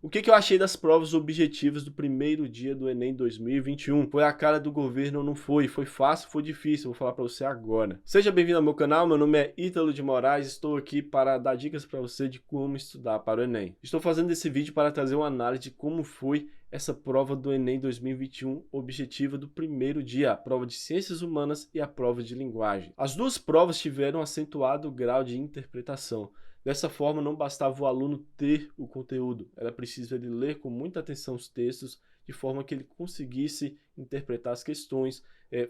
O que eu achei das provas objetivas do primeiro dia do Enem 2021? Foi a cara do governo ou não foi? Foi fácil, foi difícil? Vou falar para você agora. Seja bem-vindo ao meu canal, meu nome é Ítalo de Moraes, estou aqui para dar dicas para você de como estudar para o Enem. Estou fazendo esse vídeo para trazer uma análise de como foi essa prova do Enem 2021 objetiva do primeiro dia, a prova de Ciências Humanas e a prova de Linguagem. As duas provas tiveram acentuado grau de interpretação. Dessa forma, não bastava o aluno ter o conteúdo, era preciso ele ler com muita atenção os textos, de forma que ele conseguisse interpretar as questões,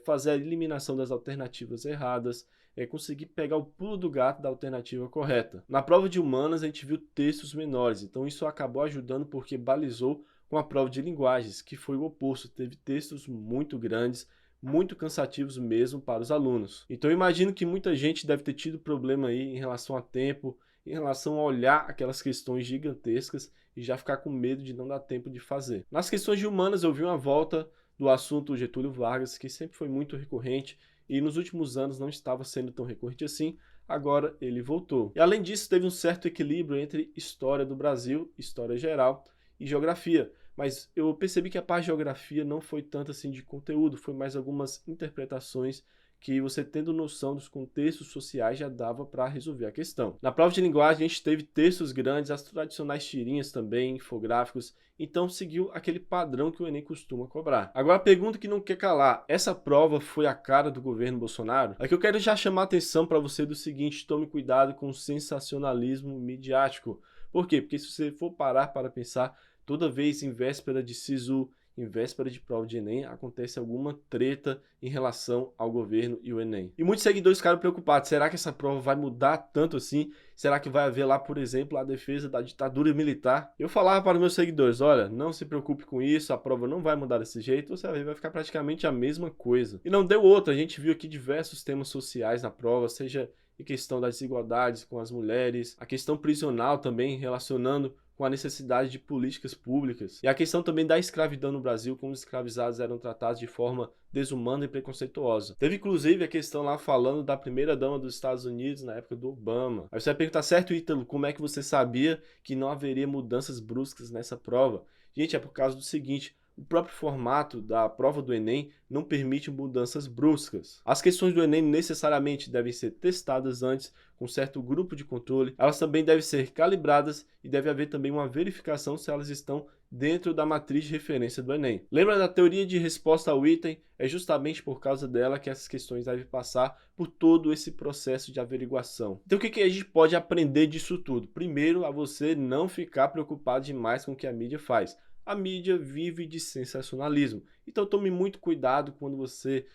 fazer a eliminação das alternativas erradas, conseguir pegar o pulo do gato da alternativa correta. Na prova de Humanas, a gente viu textos menores, então isso acabou ajudando porque balizou com a prova de Linguagens, que foi o oposto, teve textos muito grandes, muito cansativos mesmo para os alunos. Então eu imagino que muita gente deve ter tido problema aí em relação a tempo, em relação a olhar aquelas questões gigantescas e já ficar com medo de não dar tempo de fazer. Nas questões de Humanas eu vi uma volta do assunto Getúlio Vargas, que sempre foi muito recorrente e nos últimos anos não estava sendo tão recorrente assim, agora ele voltou. E além disso teve um certo equilíbrio entre história do Brasil, história geral e geografia. Mas eu percebi que a parte de geografia não foi tanto assim de conteúdo, foi mais algumas interpretações que você tendo noção dos contextos sociais já dava para resolver a questão. Na prova de linguagem a gente teve textos grandes, as tradicionais tirinhas também, infográficos, então seguiu aquele padrão que o Enem costuma cobrar. Agora a pergunta que não quer calar, essa prova foi a cara do governo Bolsonaro? Aqui eu quero já chamar a atenção para você do seguinte: tome cuidado com o sensacionalismo midiático. Por quê? Porque se você for parar para pensar, toda vez em véspera de SISU, em véspera de prova de Enem, acontece alguma treta em relação ao governo e o Enem. E muitos seguidores ficaram preocupados, será que essa prova vai mudar tanto assim? Será que vai haver lá, por exemplo, a defesa da ditadura militar? Eu falava para os meus seguidores, olha, não se preocupe com isso, a prova não vai mudar desse jeito, você vai ficar praticamente a mesma coisa. E não deu outra, a gente viu aqui diversos temas sociais na prova, seja em questão das desigualdades com as mulheres, a questão prisional também relacionando com a necessidade de políticas públicas. E a questão também da escravidão no Brasil, como os escravizados eram tratados de forma desumana e preconceituosa. Teve inclusive a questão lá falando da primeira-dama dos Estados Unidos na época do Obama. Aí você vai perguntar, certo, Ítalo, como é que você sabia que não haveria mudanças bruscas nessa prova? Gente, é por causa do seguinte: o próprio formato da prova do Enem não permite mudanças bruscas. As questões do Enem necessariamente devem ser testadas antes com certo grupo de controle, elas também devem ser calibradas e deve haver também uma verificação se elas estão dentro da matriz de referência do Enem. Lembra da teoria de resposta ao item? É justamente por causa dela que essas questões devem passar por todo esse processo de averiguação. Então o que a gente pode aprender disso tudo? Primeiro, a você não ficar preocupado demais com o que a mídia faz. A mídia vive de sensacionalismo, então tome muito cuidado quando você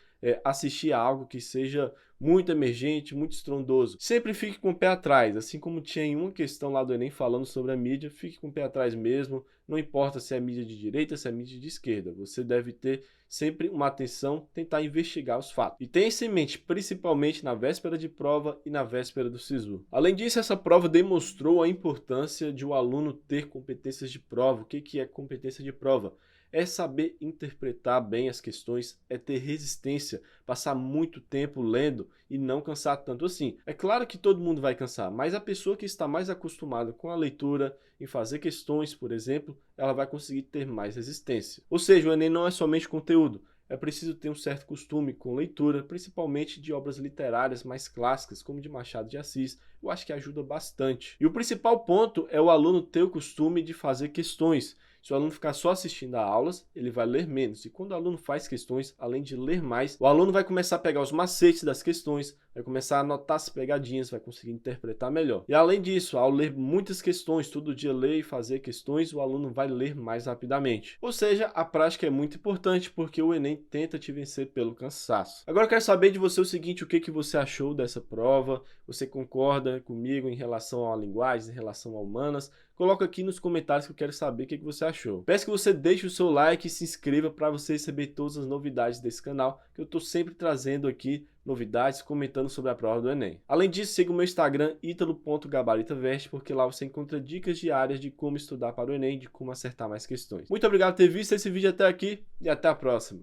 assistir a algo que seja muito emergente, muito estrondoso. Sempre fique com o pé atrás, assim como tinha em uma questão lá do Enem falando sobre a mídia, fique com o pé atrás mesmo, não importa se é mídia de direita, se é mídia de esquerda, você deve ter sempre uma atenção, tentar investigar os fatos. E tenha isso em mente, principalmente na véspera de prova e na véspera do SISU. Além disso, essa prova demonstrou a importância de o aluno ter competências de prova. O que é competência de prova? É saber interpretar bem as questões, é ter resistência, passar muito tempo lendo e não cansar tanto assim. É claro que todo mundo vai cansar, mas a pessoa que está mais acostumada com a leitura, em fazer questões, por exemplo, ela vai conseguir ter mais resistência. Ou seja, o Enem não é somente conteúdo, é preciso ter um certo costume com leitura, principalmente de obras literárias mais clássicas, como de Machado de Assis. Eu acho que ajuda bastante. E o principal ponto é o aluno ter o costume de fazer questões. Se o aluno ficar só assistindo a aulas, ele vai ler menos. E quando o aluno faz questões, além de ler mais, o aluno vai começar a pegar os macetes das questões, vai começar a anotar as pegadinhas, vai conseguir interpretar melhor. E além disso, ao ler muitas questões, todo dia ler e fazer questões, o aluno vai ler mais rapidamente. Ou seja, a prática é muito importante porque o Enem tenta te vencer pelo cansaço. Agora eu quero saber de você o seguinte: o que você achou dessa prova? Você concorda comigo em relação à linguagem, em relação a humanas? Coloca aqui nos comentários que eu quero saber o que você achou. Peço que você deixe o seu like e se inscreva para você receber todas as novidades desse canal, que eu estou sempre trazendo aqui novidades, comentando sobre a prova do Enem. Além disso, siga o meu Instagram, italo.gabaritaveste, porque lá você encontra dicas diárias de como estudar para o Enem, de como acertar mais questões. Muito obrigado por ter visto esse vídeo até aqui e até a próxima.